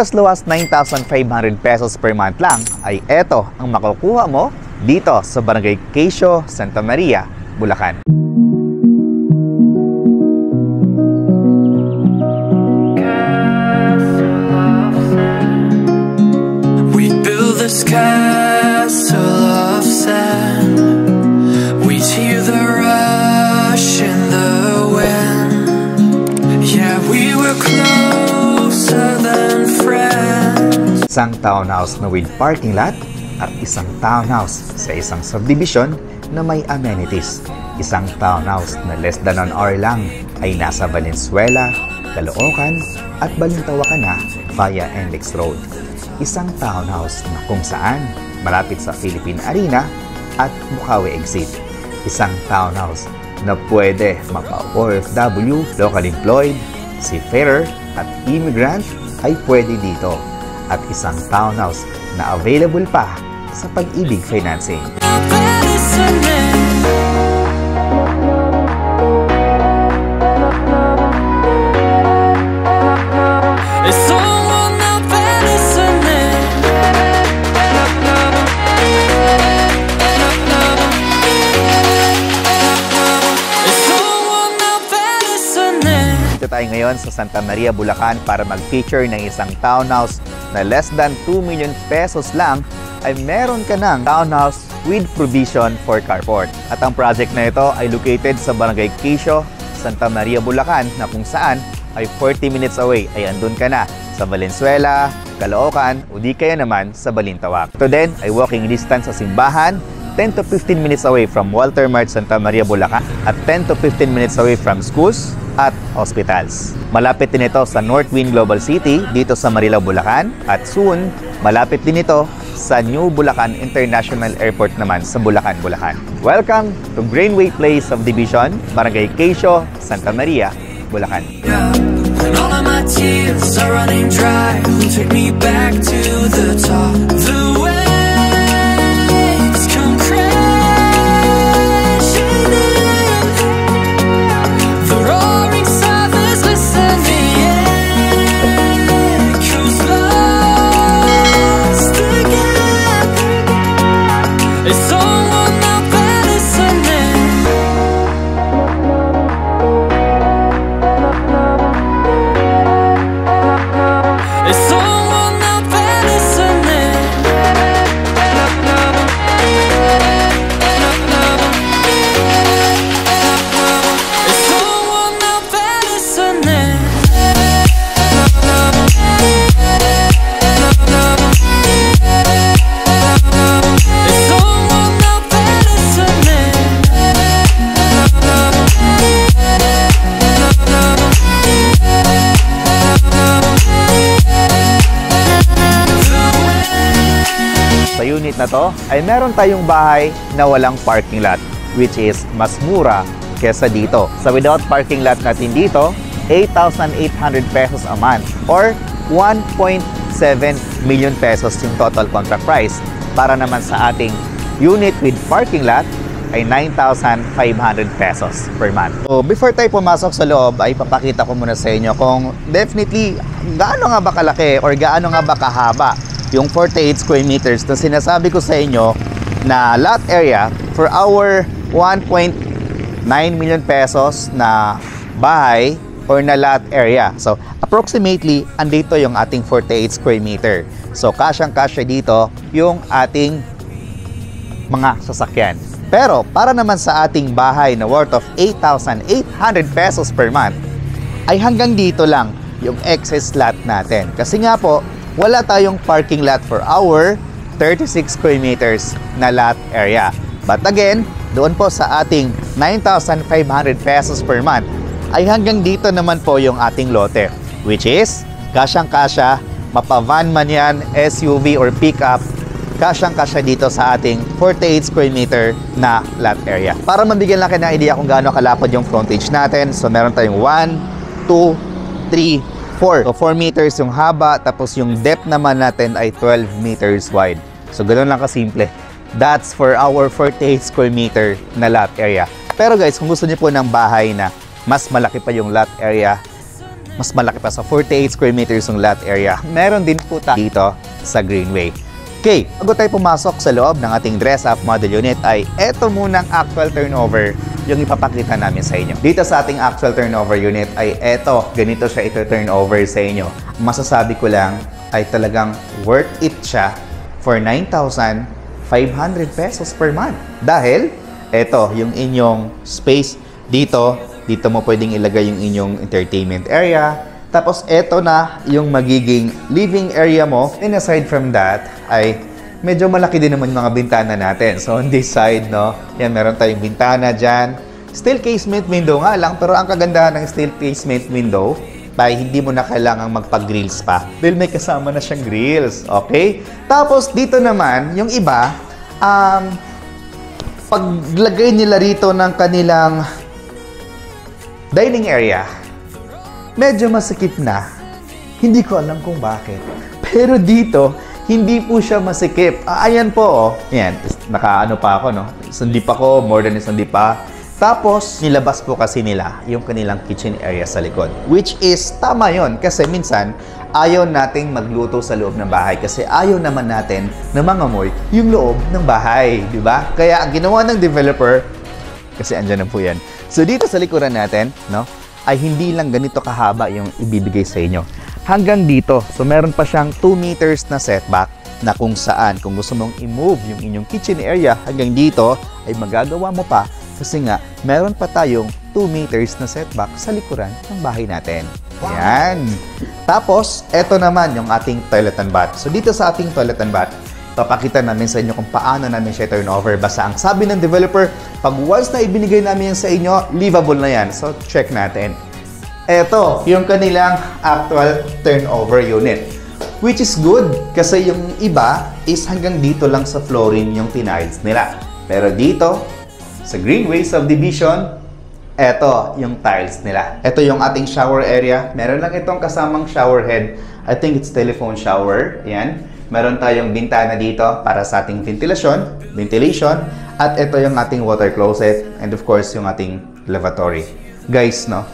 as low as 9,500 pesos per month lang, ay eto ang makukuha mo dito sa Barangay Quezio, Santa Maria, Bulacan. We build this castle of sand. We hear the rush in the wind. Yeah, we were closer than friends. Isang townhouse na with parking lot at isang townhouse sa isang subdivision na may amenities. Isang townhouse na less than an hour lang ay nasa Valenzuela, Caloocan at Balintawak ka na via NLEX Road. Isang townhouse na kung saan malapit sa Philippine Arena at Bukawi Exit. Isang townhouse na pwede mapa-OFW, local employed, seafarer at immigrant ay pwede dito. At isang townhouse na available pa sa Pag-ibig Financing. Tayo ngayon sa Santa Maria, Bulacan para mag-feature ng isang townhouse na less than 2 million pesos lang ay meron ka ng townhouse with provision for carport. At ang project na ito ay located sa Barangay Quezio, Santa Maria, Bulacan na kung saan ay 40 minutes away ay andun ka na sa Valenzuela, Caloocan o di kaya naman sa Balintawak. Ito din ay walking distance sa simbahan, 10 to 15 minutes away from Walter Mart, Santa Maria, Bulacan at 10 to 15 minutes away from schools at hospitals. Malapit din ito sa Northwind Global City dito sa Marilao, Bulacan at soon malapit din ito sa New Bulacan International Airport naman sa Bulacan, Bulacan. Welcome to Greenway Place Subdivision, Barangay Quezio, Santa Maria, Bulacan. When all of my tears are running dry, take me back to the top. The waves come crashing in. The roaring surface listen, the echoes lost again. Is someone out there listening? Is someone out there listening? Is someone out there listening? Is someone out there listening? Sa unit na to ay meron tayong bahay na walang parking lot which is mas mura kesa dito. Sa without parking lot natin dito, 8,800 pesos a month or 1.7 million pesos yung total contract price. Para naman sa ating unit with parking lot ay 9,500 pesos per month. So before tayo pumasok sa loob ay papakita ko muna sa inyo kung definitely gaano nga ba kalaki or gaano nga ba kahaba yung 48 square meters na sinasabi ko sa inyo na lot area for our 1.9 million pesos na bahay or na lot area. So approximately andito yung ating 48 square meter. So kasyang-kasya dito yung ating mga sasakyan. Pero para naman sa ating bahay na worth of 8,800 pesos per month ay hanggang dito lang yung excess lot natin. Kasi nga po, wala tayong parking lot for our 36 square meters na lot area. But again, doon po sa ating 9,500 pesos per month ay hanggang dito naman po yung ating lote, which is kasyang-kasya, mapa-van man yan, SUV or pickup, kasyang-kasya dito sa ating 48 square meter na lot area. Para mabigyan lang kayo ng idea kung gaano kalapad yung frontage natin, so meron tayong 1, 2, 3, 4. So 4 meters yung haba, tapos yung depth naman natin ay 12 meters wide. So ganoon lang kasimple. That's for our 48 square meter na lot area. Pero guys, kung gusto niyo po ng bahay na mas malaki pa yung lot area, mas malaki pa sa 48 square meters yung lot area. Meron din po dito sa Greenway. Okay, bago tayo pumasok sa loob ng ating dress-up model unit ay eto munang actual turnover yung ipapakita namin sa inyo. Dito sa ating actual turnover unit ay eto, ganito siya ito turnover sa inyo. Masasabi ko lang ay talagang worth it siya for 9,500 pesos per month. Dahil eto, yung inyong space dito mo pwedeng ilagay yung inyong entertainment area. Tapos, eto na yung magiging living area mo. And aside from that, ay medyo malaki din naman yung mga bintana natin. So, on this side, no, yan, meron tayong bintana dyan. Steel casement window nga lang, pero ang kagandahan ng steel casement window ay hindi mo na kailangang magpag-grills pa. Dahil may kasama na siyang grills, okay? Tapos, dito naman, yung iba, paglagay nila rito ng kanilang dining area, medyo masikip na. Hindi ko alam kung bakit. Pero dito, hindi po siya masikip. Ayan po, oh. Ayan, nakaano pa ako, no? Isang dip ako, more than isang dip pa. Tapos, nilabas po kasi nila yung kanilang kitchen area sa likod. Which is, tama yon kasi minsan, ayaw nating magluto sa loob ng bahay kasi ayaw naman natin na mangamoy yung loob ng bahay, di ba? Kaya, ang ginawa ng developer, kasi andyan na po yan. So, dito sa likuran natin, no? Ay hindi lang ganito kahaba yung ibibigay sa inyo. Hanggang dito. So, meron pa siyang 2 meters na setback na kung saan, kung gusto mong i-move yung inyong kitchen area hanggang dito, ay magagawa mo pa kasi nga, meron pa tayong 2 meters na setback sa likuran ng bahay natin. Ayan. Tapos, eto naman yung ating toilet and bath. So, dito sa ating toilet and bath, papakita namin sa inyo kung paano namin siya turnover. Basta ang sabi ng developer, pag once na ibinigay namin yan sa inyo, livable na yan. So, check natin. Ito, yung kanilang actual turnover unit. Which is good kasi yung iba is hanggang dito lang sa flooring yung tiniles nila. Pero dito, sa Greenway Subdivision, ito yung tiles nila. Ito yung ating shower area. Meron lang itong kasamang shower head. I think it's telephone shower. Yan. Meron tayong bintana dito para sa ating ventilation. At ito yung ating water closet. And of course, yung ating lavatory. Guys, no?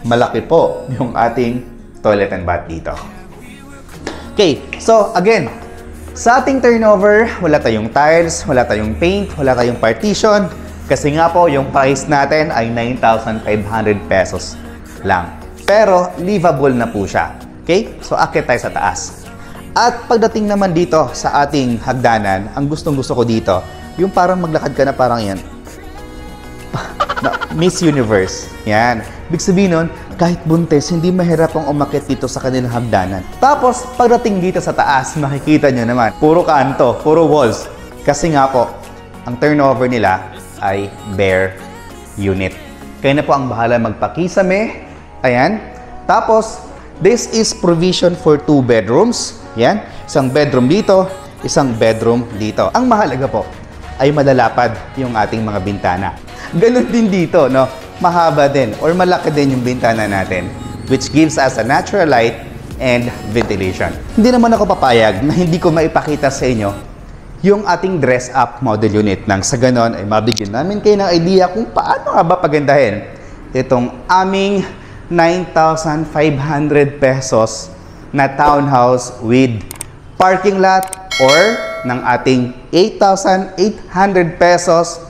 Malaki po yung ating toilet and bath dito. Okay, so again, sa ating turnover, wala tayong tiles, wala tayong paint, wala tayong partition. Kasi nga po, yung price natin ay 9,500 pesos lang. Pero, livable na po siya. Okay? So, akit tayo sa taas. At pagdating naman dito sa ating hagdanan, ang gustong-gusto ko dito, yung parang maglakad ka na parang yan. Miss Universe. Yan. Big sabihin nun, kahit buntis, hindi mahirapang umakit dito sa kanilang hagdanan. Tapos, pagdating dito sa taas, makikita nyo naman, puro kanto, puro walls. Kasi nga po, ang turnover nila ay bare unit. Kayo na po ang bahala magpakisame. Ayan. Tapos, this is provision for 2 bedrooms. Yan. Isang bedroom dito, isang bedroom dito. Ang mahalaga po ay malalapad yung ating mga bintana. Ganun din dito, no? Mahaba din or malaki din yung bintana natin, which gives us a natural light and ventilation. Hindi naman ako papayag na hindi ko maipakita sa inyo yung ating dress-up model unit nang sa ganon ay mabigyan namin kayo ng idea kung paano nga ba pagandahin itong aming 9,500 pesos na townhouse with parking lot or ng ating 8,800 pesos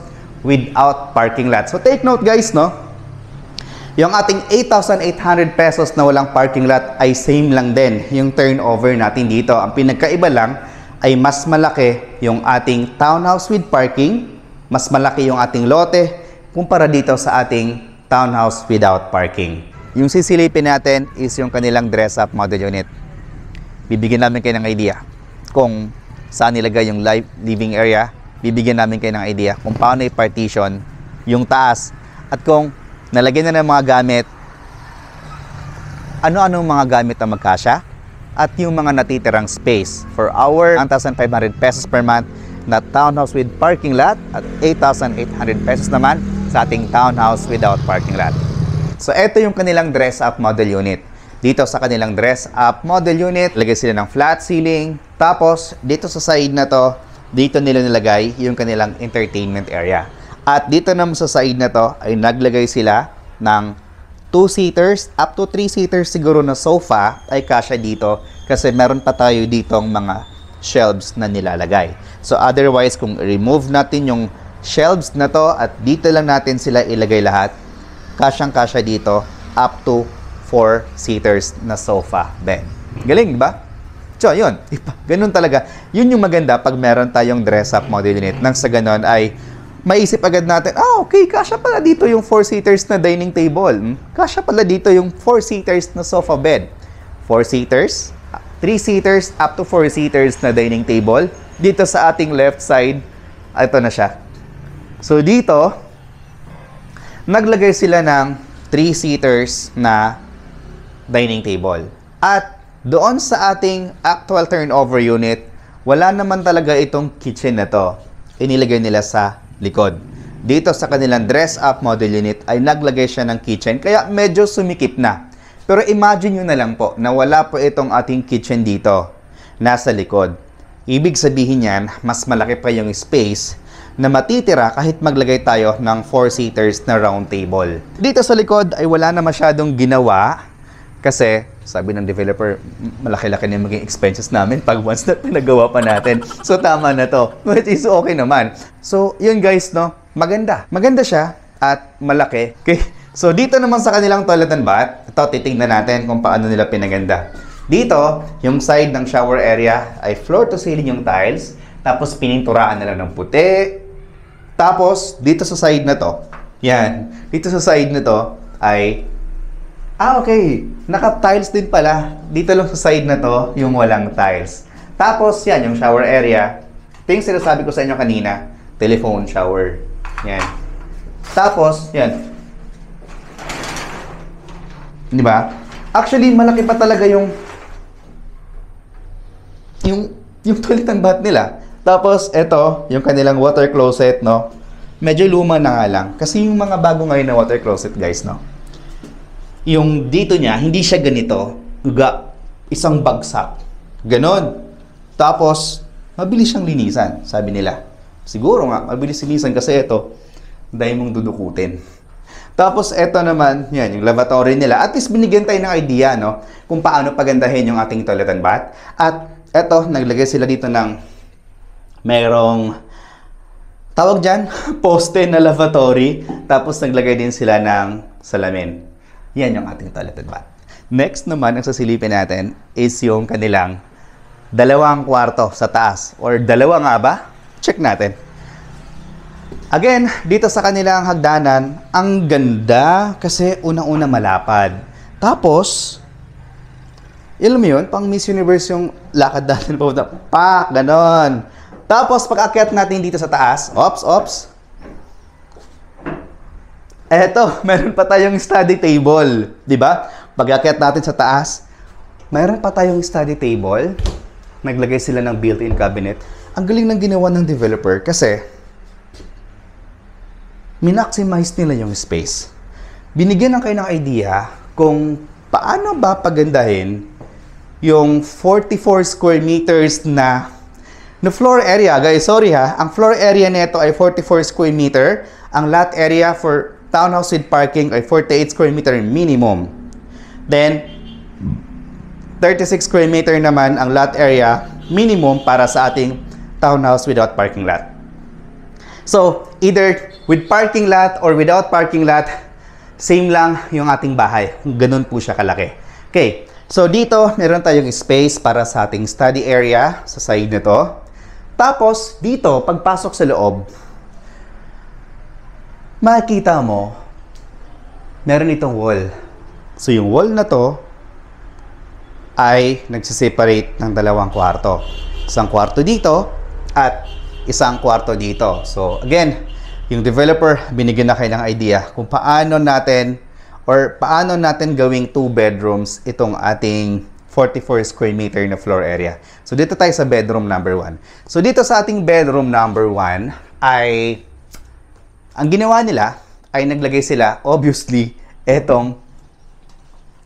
without parking lot. So take note guys, no? Yung ating 8,800 pesos na walang parking lot ay same lang din yung turnover natin dito. Ang pinagkaiba lang ay mas malaki yung ating townhouse with parking, mas malaki yung ating lote kumpara dito sa ating townhouse without parking. Yung sisilipin natin is yung kanilang dress-up model unit. Bibigyan namin kayo ng idea kung saan nilagay yung living area. Bibigyan namin kayo ng idea kung paano i-partition yung taas at kung nalagyan na ng mga gamit, ano-anong mga gamit ang magkasya at yung mga natitirang space for our 1,500 pesos per month na townhouse with parking lot at 8,800 pesos naman sa ating townhouse without parking lot. So, ito yung kanilang dress-up model unit. Dito sa kanilang dress-up model unit, lagay sila ng flat ceiling. Tapos, dito sa side na to, dito nila nilagay yung kanilang entertainment area. At dito naman sa side na to, ay naglagay sila ng 2-seaters, up to 3-seaters siguro na sofa ay kasya dito kasi meron pa tayo ditong mga shelves na nilalagay. So otherwise, kung remove natin yung shelves na to at dito lang natin sila ilagay lahat, kasyang-kasya dito up to 4-seaters na sofa bed. Galing, di ba? So, yun. Ganun talaga. Yun yung maganda pag meron tayong dress-up model unit. Nang sa ganun ay maisip agad natin, okay, kasya pala dito yung 4-seaters na dining table. Kasya pala dito yung 4-seaters na sofa bed. 4-seaters, 3-seaters, up to 4-seaters na dining table. Dito sa ating left side, ito na siya. So, dito, naglagay sila ng 3-seaters na dining table. At doon sa ating actual turnover unit, wala naman talaga itong kitchen na to. Inilagay nila sa likod. Dito sa kanilang dress-up model unit ay naglagay siya ng kitchen, kaya medyo sumikip na. Pero imagine nyo na lang po na wala po itong ating kitchen dito, nasa likod. Ibig sabihin yan, mas malaki pa yung space na matitira kahit maglagay tayo ng 4-seaters na round table. Dito sa likod ay wala na masyadong ginawa kasi sabi ng developer, malaki-laki na yung maging expenses namin pag once na pinagawa pa natin. So, tama na to. Which is okay naman. So, yun guys, no? Maganda. Maganda siya at malaki. Okay? So, dito naman sa kanilang toilet and bath, ito, titingnan natin kung paano nila pinaganda. Dito, yung side ng shower area ay floor to ceiling yung tiles. Tapos, pininturaan na lang ng puti. Tapos, dito sa side na to, yan. Dito sa side na to ay okay. Naka-tiles din pala. Dito lang sa side na to, yung walang tiles. Tapos, yan, yung shower area. Ito yung sinasabi ko sa inyo kanina, telephone shower. Yan. Tapos, yan. Di ba? Actually, malaki pa talaga yung toilet and bath nila. Tapos, eto, yung kanilang water closet, no? Medyo luma na nga lang. Kasi yung mga bago ngayon na water closet, guys, no? Yung dito niya, hindi siya ganito. Isang bagsak. Ganon. Tapos, mabilis siyang linisan, sabi nila. Siguro nga, mabilis linisan kasi ito, dahil mong dudukutin. Tapos, ito naman, yan, yung lavatory nila. At least binigyan tayo ng idea, no? Kung paano pagandahin yung ating toilet and bath. At ito, naglagay sila dito ng merong tawag dyan, poste na lavatory. Tapos, naglagay din sila ng salamin. Yan yung ating toilet and bath. Next naman, ang sasilipin natin is yung kanilang 2 kwarto sa taas. Or 2 nga ba? Check natin. Again, dito sa kanilang hagdanan, ang ganda kasi unang-una malapad. Tapos, alam mo yun, pang Miss Universe yung lakad natin po. Pak, ganon. Tapos, pag-akyat natin dito sa taas, ops. Eto, meron pa tayong study table. Diba? Pag-akyat natin sa taas, meron pa tayong study table. Naglagay sila ng built-in cabinet. Ang galing ng ginawa ng developer kasi minaximize nila yung space. Binigyan ng kayo ng idea kung paano ba pagandahin yung 44 square meters na floor area. Guys, sorry ha. Ang floor area nito ay 44 square meter. Ang lot area for townhouse with parking ay 48 square meter minimum. Then, 36 square meter naman ang lot area minimum para sa ating townhouse without parking lot. So, either with parking lot or without parking lot, same lang yung ating bahay. Ganun po siya kalaki. Okay, so dito meron tayong space para sa ating study area sa side nito. Tapos, dito, pagpasok sa loob, makikita mo, meron itong wall. So, yung wall na to ay nagsiseparate ng 2 kwarto. Isang kwarto dito at isang kwarto dito. So, again, yung developer, binigyan na kayo ng idea kung paano natin gawing 2 bedrooms itong ating 44 square meter na floor area. So, dito tayo sa bedroom number 1. So, dito sa ating bedroom number 1 ay ang ginawa nila ay naglagay sila, obviously, etong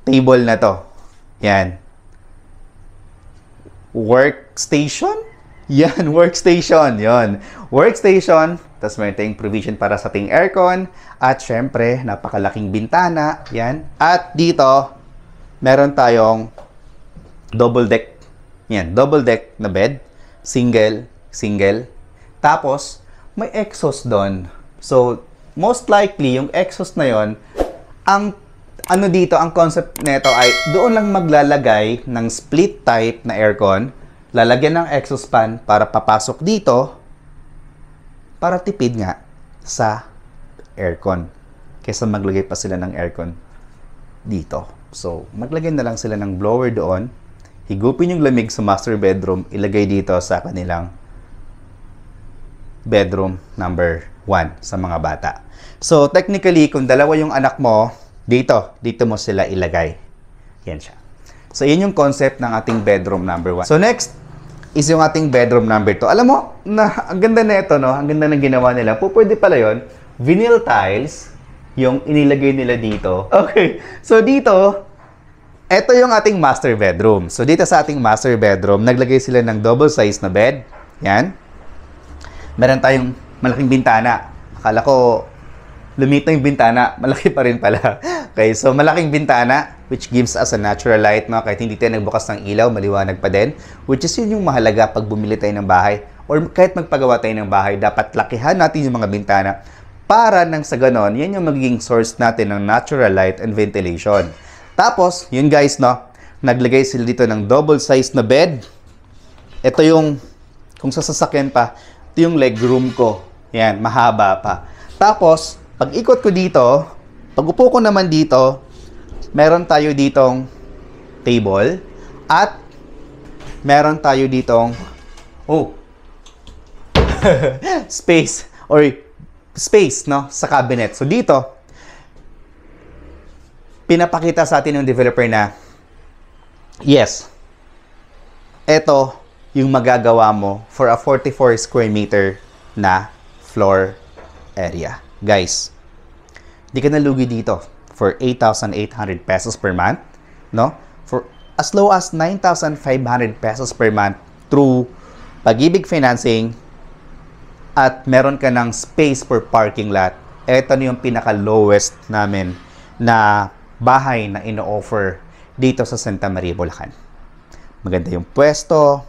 table na to. Yan. Workstation? Yan, workstation. Yan. Workstation. Tapos meron tayong provision para sa ating aircon. At syempre, napakalaking bintana. Yan. At dito, meron tayong double deck. Yan, double deck na bed. Single. Tapos, may exhaust doon. So, most likely, yung exhaust na yon, ang concept nito ay doon lang maglalagay ng split type na aircon, lalagyan ng exhaust fan para papasok dito para tipid nga sa aircon kaysa maglagay pa sila ng aircon dito. So, maglagay na lang sila ng blower doon, higupin yung lamig sa master bedroom, ilagay dito sa kanilang bedroom number 1 sa mga bata. So, technically, kung dalawa yung anak mo, dito mo sila ilagay. Yan siya. So, yun yung concept ng ating bedroom number 1. So, next is yung ating bedroom number 2. Alam mo, ang ganda na ito, no? Ang ganda ng ginawa nila. Pwede pala yun. Vinyl tiles yung inilagay nila dito. Okay. So, dito, ito yung ating master bedroom. So, dito sa ating master bedroom, naglagay sila ng double size na bed. Yan. Meron tayong malaking bintana. Akala ko, lumit na yung bintana. Malaki pa rin pala. Okay, so malaking bintana, which gives us a natural light, no? Kahit hindi tayo nagbukas ng ilaw, maliwanag pa din. Which is yun yung mahalaga pag bumili tayo ng bahay. Or kahit magpagawa tayo ng bahay, dapat lakihan natin yung mga bintana para nang sa ganon, yan yung magiging source natin ng natural light and ventilation. Tapos, yun guys, no? Naglagay sila dito ng double size na bed. Ito yung, kung sasakyan pa, ito yung legroom ko. Yan, mahaba pa. Tapos, pag ikot ko dito, pag upo ko naman dito, meron tayo ditong table at meron tayo ditong space no, sa cabinet. So dito, pinapakita sa atin ng developer na yes, ito yung magagawa mo for a 44 square meter na floor area. Guys, di ka nalugi dito for 8,800 pesos per month, no? For as low as 9,500 pesos per month through Pag-ibig Financing at meron ka ng space for parking lot. Ito na yung pinaka-lowest namin na bahay na ino-offer dito sa Santa Maria, Bulacan. Maganda yung pwesto,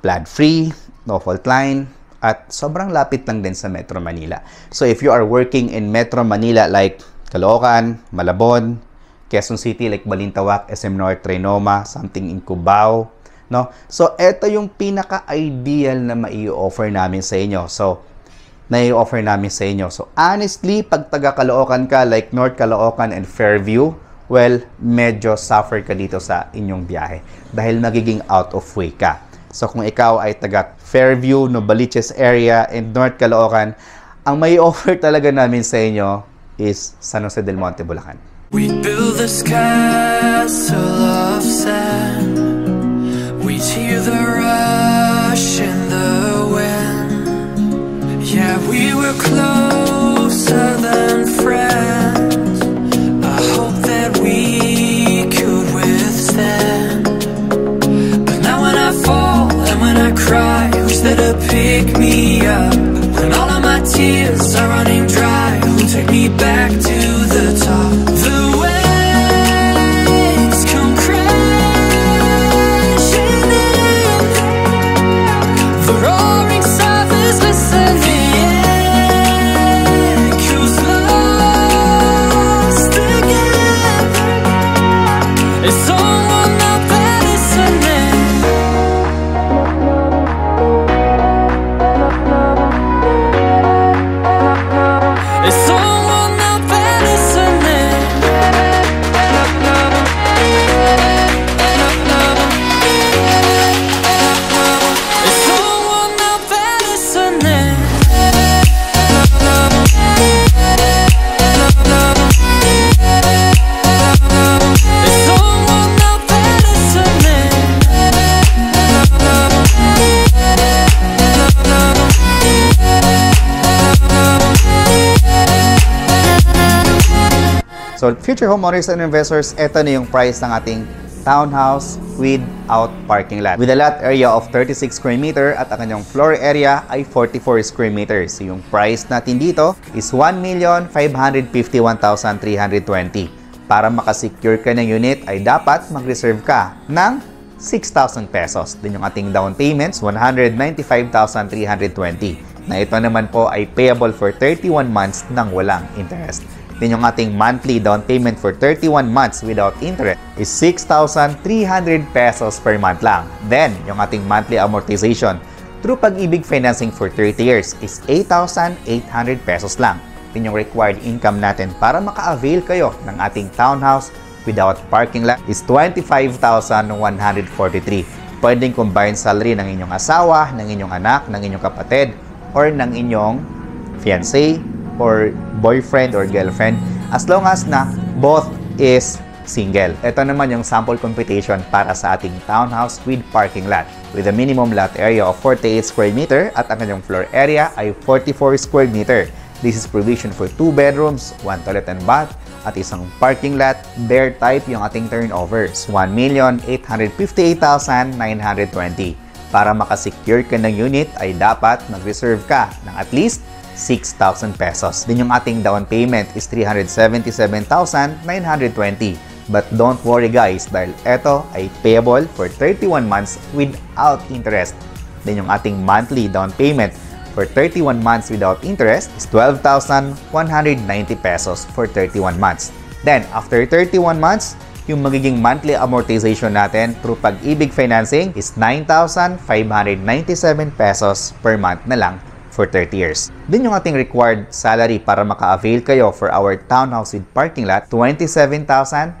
flood-free, no fault line, at sobrang lapit lang din sa Metro Manila. So if you are working in Metro Manila like Caloocan, Malabon, Quezon City like Balintawak, SM North, Trinoma, something in Cubao, no? So ito yung pinaka-ideal na mai-offer namin sa inyo. So nai-offer namin sa inyo. So honestly, pag taga Caloocan ka like North Caloocan and Fairview, well, medyo suffer ka dito sa inyong biyahe dahil magiging out of way ka. So kung ikaw ay taga Fairview, Novaliches area, and North Caloocan, ang may offer talaga namin sa inyo is San Jose del Monte, Bulacan. We build this castle of sand. We hear the rush in the wind. Yeah, we were closer than friends. I hope that we could withstand. But now when I fall and when I cry, who's there to pick me up? When all of my tears are running dry, who'll take me back to the top? The waves come crashing in, the roaring surface listening, echoes lost again. Is someone out there listening? Is someone out there listening? Is someone out there listening? Is someone out there listening? So, future homeowners and investors, ito na yung price ng ating townhouse without parking lot. With a lot area of 36 square meter at ang kanyang floor area ay 44 square meters. So yung price natin dito is 1,551,320. Para makasecure ka ng unit ay dapat mag-reserve ka ng 6,000 pesos. Din yung ating down payments, 195,320. Na ito naman po ay payable for 31 months nang walang interest. Din yung ating monthly down payment for 31 months without interest is 6,300 pesos per month lang. Then, yung ating monthly amortization through Pag-ibig financing for 30 years is 8,800 pesos lang. Din yung required income natin para maka-avail kayo ng ating townhouse without parking lot is 25,143. Pwedeng combined salary ng inyong asawa, ng inyong anak, ng inyong kapatid, or ng inyong fiancé, or boyfriend, or girlfriend, as long as na both is single. Ito naman yung sample computation para sa ating townhouse with parking lot. With a minimum lot area of 48 square meter at ang kanyang floor area ay 44 square meter. This is provision for 2 bedrooms, 1 toilet and bath, at isang parking lot. Bare type yung ating turnovers, 1,858,920. Para makasecure ka ng unit ay dapat mag-reserve ka ng at least 6,000 pesos. Din yung ating down payment is 377,920. But don't worry guys, dahil ito ay payable for 31 months without interest. Din yung ating monthly down payment for 31 months without interest is 12,190 pesos for 31 months. Then, after 31 months, yung magiging monthly amortization natin through Pag-ibig financing is 9,597 pesos per month na lang for 30 years. Din yung ating required salary para maka-avail kayo for our townhouse with parking lot, 27,500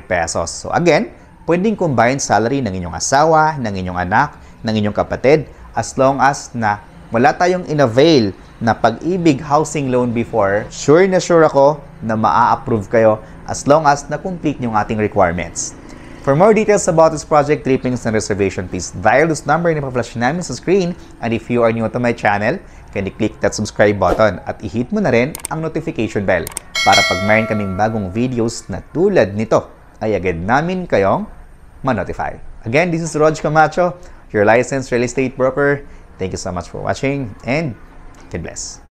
pesos. So again, pwedeng combined salary ng inyong asawa, ng inyong anak, ng inyong kapatid, as long as na wala tayong in-avail na Pag-ibig housing loan before, sure na sure ako na maa-approve kayo as long as na-complete yung ating requirements. For more details about this project, clippings, and reservation, please dial this number na pa-flash namin sa screen. And if you are new to my channel, can you click that subscribe button at i-hit mo na rin ang notification bell para pag mayroon kaming bagong videos na tulad nito, ay agad namin kayong ma-notify. Again, this is Rog Camacho, your licensed real estate broker. Thank you so much for watching and God bless.